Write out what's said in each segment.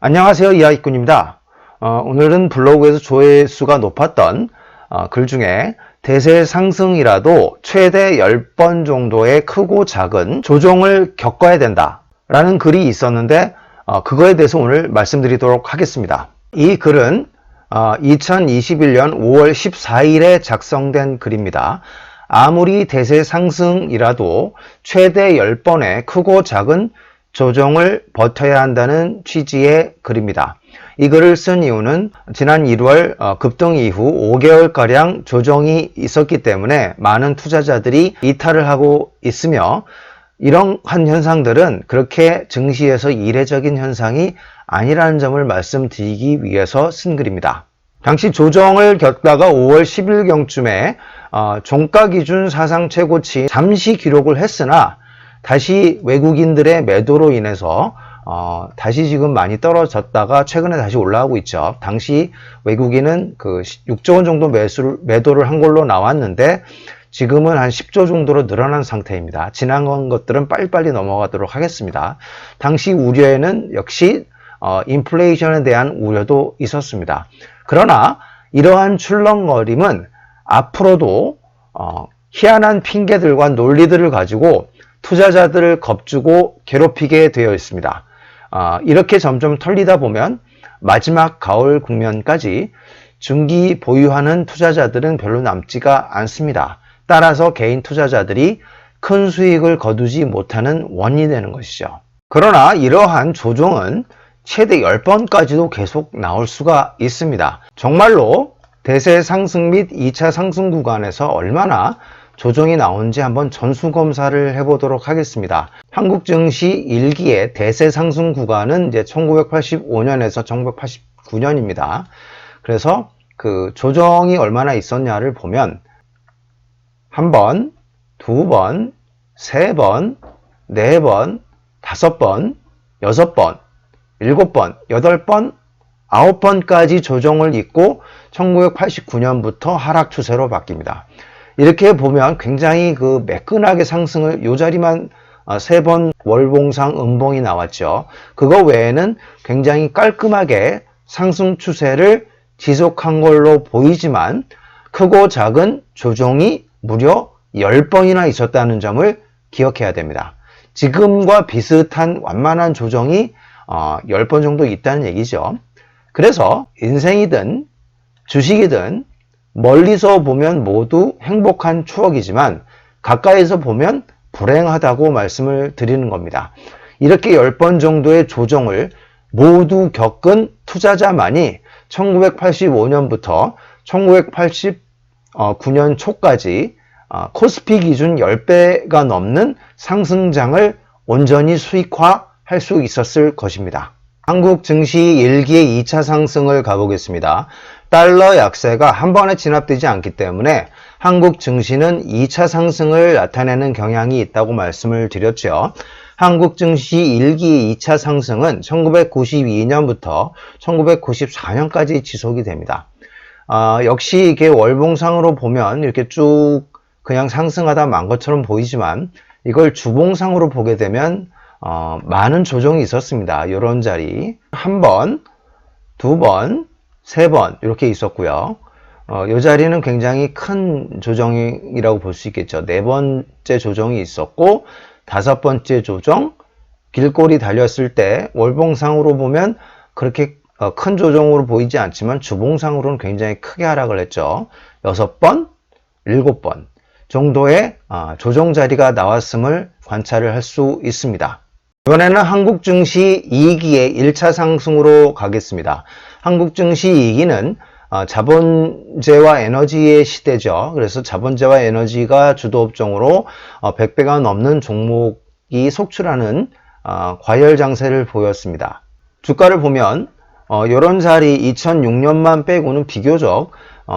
안녕하세요. 이하이꾼입니다. 오늘은 블로그에서 조회수가 높았던 글 중에 대세 상승이라도 최대 10번 정도의 크고 작은 조정을 겪어야 된다 라는 글이 있었는데 그거에 대해서 오늘 말씀드리도록 하겠습니다. 이 글은 2021년 5월 14일에 작성된 글입니다. 아무리 대세 상승이라도 최대 10번의 크고 작은 조정을 버텨야 한다는 취지의 글입니다. 이 글을 쓴 이유는 지난 1월 급등 이후 5개월가량 조정이 있었기 때문에 많은 투자자들이 이탈을 하고 있으며 이러한 현상들은 그렇게 증시에서 이례적인 현상이 아니라는 점을 말씀드리기 위해서 쓴 글입니다. 당시 조정을 겪다가 5월 10일경쯤에 종가 기준 사상 최고치 잠시 기록을 했으나 다시 외국인들의 매도로 인해서 다시 지금 많이 떨어졌다가 최근에 다시 올라가고 있죠. 당시 외국인은 그 6조 원 정도 매도를 한 걸로 나왔는데 지금은 한 10조 정도로 늘어난 상태입니다. 지난 것들은 빨리빨리 넘어가도록 하겠습니다. 당시 우려에는 역시 인플레이션에 대한 우려도 있었습니다. 그러나 이러한 출렁거림은 앞으로도 희한한 핑계들과 논리들을 가지고 투자자들을 겁주고 괴롭히게 되어 있습니다. 이렇게 점점 털리다 보면 마지막 가을 국면까지 중기 보유하는 투자자들은 별로 남지가 않습니다. 따라서 개인 투자자들이 큰 수익을 거두지 못하는 원인이 되는 것이죠. 그러나 이러한 조정은 최대 10번까지도 계속 나올 수가 있습니다. 정말로 대세 상승 및 2차 상승 구간에서 얼마나 조정이 나온지 한번 전수검사를 해보도록 하겠습니다. 한국 증시 1기의 대세 상승 구간은 이제 1985년에서 1989년입니다. 그래서 그 조정이 얼마나 있었냐를 보면 한 번, 두 번, 세 번, 네 번, 다섯 번, 여섯 번, 일곱 번, 여덟 번, 아홉 번까지 조정을 잇고 1989년부터 하락 추세로 바뀝니다. 이렇게 보면 굉장히 그 매끈하게 상승을 요 자리만 세 번 월봉상 음봉이 나왔죠. 그거 외에는 굉장히 깔끔하게 상승 추세를 지속한 걸로 보이지만 크고 작은 조정이 무려 10번이나 있었다는 점을 기억해야 됩니다. 지금과 비슷한 완만한 조정이 10번 정도 있다는 얘기죠. 그래서 인생이든 주식이든 멀리서 보면 모두 행복한 추억이지만 가까이서 보면 불행하다고 말씀을 드리는 겁니다. 이렇게 10번 정도의 조정을 모두 겪은 투자자만이 1985년부터 1989년 초까지 코스피 기준 10배가 넘는 상승장을 온전히 수익화할 수 있었을 것입니다. 한국 증시 1기의 2차 상승을 가보겠습니다. 달러 약세가 한 번에 진압되지 않기 때문에 한국 증시는 2차 상승을 나타내는 경향이 있다고 말씀을 드렸죠. 한국 증시 1기 2차 상승은 1992년부터 1994년까지 지속이 됩니다. 역시 이게 월봉상으로 보면 이렇게 쭉 그냥 상승하다 만 것처럼 보이지만 이걸 주봉상으로 보게 되면 많은 조정이 있었습니다. 이런 자리 한 번, 두 번, 세 번 이렇게 있었고요. 이 자리는 굉장히 큰 조정이라고 볼 수 있겠죠. 네 번째 조정이 있었고 다섯 번째 조정, 길꼬리 달렸을 때 월봉상으로 보면 그렇게 큰 조정으로 보이지 않지만 주봉상으로는 굉장히 크게 하락을 했죠. 6번, 7번 정도의 조정 자리가 나왔음을 관찰을 할 수 있습니다. 이번에는 한국 증시 2기의 1차 상승으로 가겠습니다. 한국 증시 2기는 자본재와 에너지의 시대죠. 그래서 자본재와 에너지가 주도 업종으로 100배가 넘는 종목이 속출하는 과열 장세를 보였습니다. 주가를 보면 이런 자리 2006년만 빼고는 비교적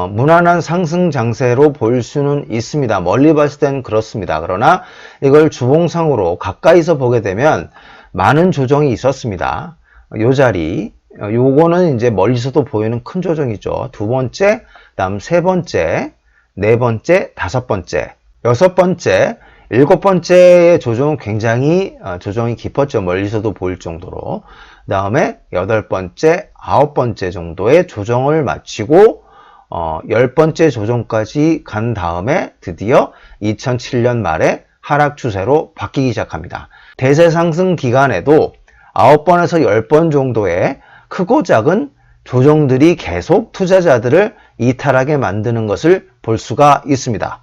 무난한 상승 장세로 보일 수는 있습니다. 멀리 봤을 땐 그렇습니다. 그러나 이걸 주봉상으로 가까이서 보게 되면 많은 조정이 있었습니다. 이 자리 요거는 이제 멀리서도 보이는 큰 조정이죠. 두 번째, 다음 세 번째, 네 번째, 다섯 번째, 여섯 번째, 일곱 번째의 조정은 굉장히 조정이 깊었죠. 멀리서도 보일 정도로. 그 다음에 8번째, 9번째 정도의 조정을 마치고 10번째 조정까지 간 다음에 드디어 2007년 말에 하락 추세로 바뀌기 시작합니다. 대세 상승 기간에도 9번에서 10번 정도의 크고 작은 조정들이 계속 투자자들을 이탈하게 만드는 것을 볼 수가 있습니다.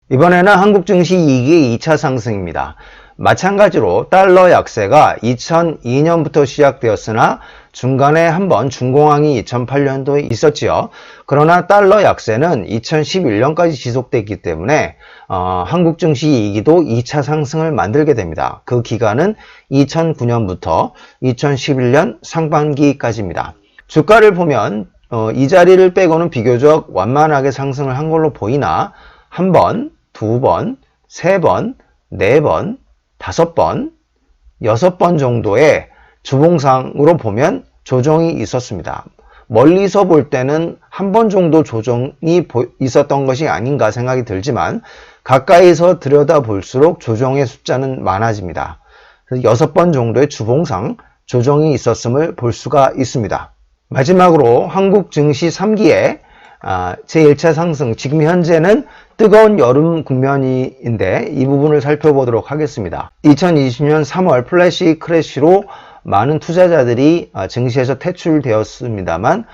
이번에는 한국 증시 2기의 2차 상승입니다. 마찬가지로 달러 약세가 2002년부터 시작되었으나 중간에 한번 중공황이 2008년도에 있었지요. 그러나 달러 약세는 2011년까지 지속됐기 때문에 한국 증시 2기도 2차 상승을 만들게 됩니다. 그 기간은 2009년부터 2011년 상반기까지입니다. 주가를 보면 이 자리를 빼고는 비교적 완만하게 상승을 한 걸로 보이나 한 번, 두 번, 세 번, 네 번, 5번, 6번 정도의 주봉상으로 보면 조정이 있었습니다. 멀리서 볼 때는 한 번 정도 조정이 있었던 것이 아닌가 생각이 들지만 가까이서 들여다볼수록 조정의 숫자는 많아집니다. 그래서 6번 정도의 주봉상 조정이 있었음을 볼 수가 있습니다. 마지막으로 한국 증시 3기의 제1차 상승, 지금 현재는 뜨거운 여름 국면인데 이 부분을 살펴보도록 하겠습니다. 2020년 3월 플래시 크래시로 많은 투자자들이 증시에서 퇴출되었습니다만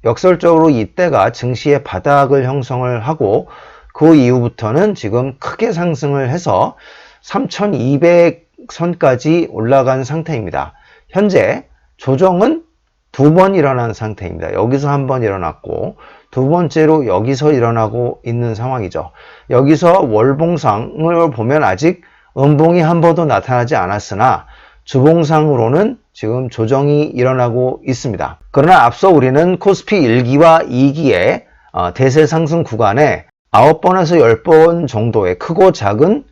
역설적으로 이때가 증시의 바닥을 형성을 하고 그 이후부터는 지금 크게 상승을 해서 3200선까지 올라간 상태입니다. 현재 조정은 2번 일어난 상태입니다. 여기서 한 번 일어났고 두 번째로 여기서 일어나고 있는 상황이죠. 여기서 월봉상을 보면 아직 음봉이 한 번도 나타나지 않았으나 주봉상으로는 지금 조정이 일어나고 있습니다. 그러나 앞서 우리는 코스피 1기와 2기의 대세 상승 구간에 9번에서 10번 정도의 크고 작은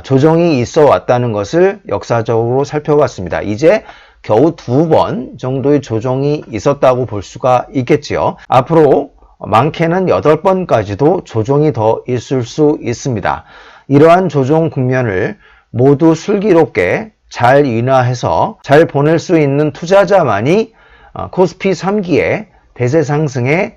조정이 있어 왔다는 것을 역사적으로 살펴봤습니다. 이제 겨우 2번 정도의 조정이 있었다고 볼 수가 있겠지요. 앞으로 많게는 8번까지도 조정이 더 있을 수 있습니다. 이러한 조정 국면을 모두 슬기롭게 잘 인하해서 잘 보낼 수 있는 투자자만이 코스피 3기의 대세 상승에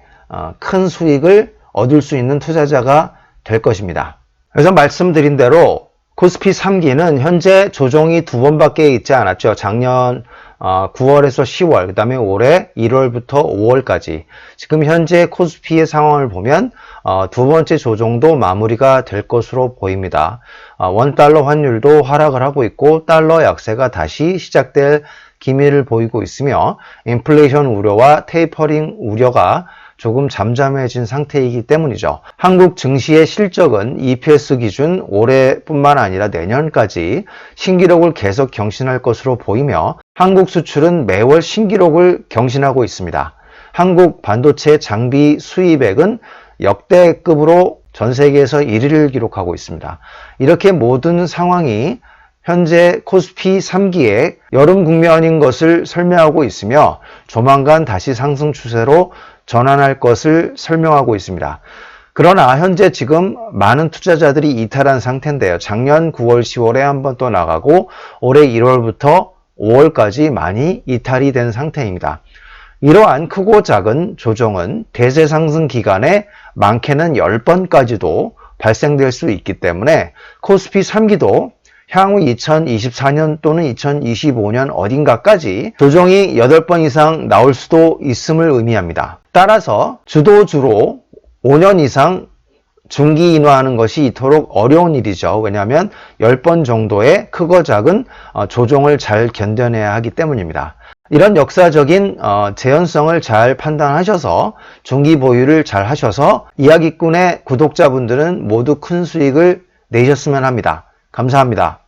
큰 수익을 얻을 수 있는 투자자가 될 것입니다. 그래서 말씀드린 대로 코스피 3기는 현재 조정이 2번밖에 있지 않았죠. 작년 9월에서 10월, 그 다음에 올해 1월부터 5월까지 지금 현재 코스피의 상황을 보면 두 번째 조정도 마무리가 될 것으로 보입니다. 원달러 환율도 하락을 하고 있고 달러 약세가 다시 시작될 기미를 보이고 있으며 인플레이션 우려와 테이퍼링 우려가 조금 잠잠해진 상태이기 때문이죠. 한국 증시의 실적은 EPS 기준 올해뿐만 아니라 내년까지 신기록을 계속 경신할 것으로 보이며 한국 수출은 매월 신기록을 경신하고 있습니다. 한국 반도체 장비 수입액은 역대급으로 전 세계에서 1위를 기록하고 있습니다. 이렇게 모든 상황이 현재 코스피 3기의 여름 국면인 것을 설명하고 있으며 조만간 다시 상승 추세로 전환할 것을 설명하고 있습니다. 그러나 현재 지금 많은 투자자들이 이탈한 상태인데요. 작년 9월, 10월에 한 번 또 나가고 올해 1월부터 5월까지 많이 이탈이 된 상태입니다. 이러한 크고 작은 조정은 대세 상승 기간에 많게는 10번까지도 발생될 수 있기 때문에 코스피 3기도 향후 2024년 또는 2025년 어딘가까지 조정이 8번 이상 나올 수도 있음을 의미합니다. 따라서 주도주로 5년 이상 중기 인하하는 것이 이토록 어려운 일이죠. 왜냐하면 10번 정도의 크고 작은 조정을 잘 견뎌내야 하기 때문입니다. 이런 역사적인 재현성을 잘 판단하셔서 중기 보유를 잘 하셔서 이야기꾼의 구독자분들은 모두 큰 수익을 내셨으면 합니다. 감사합니다.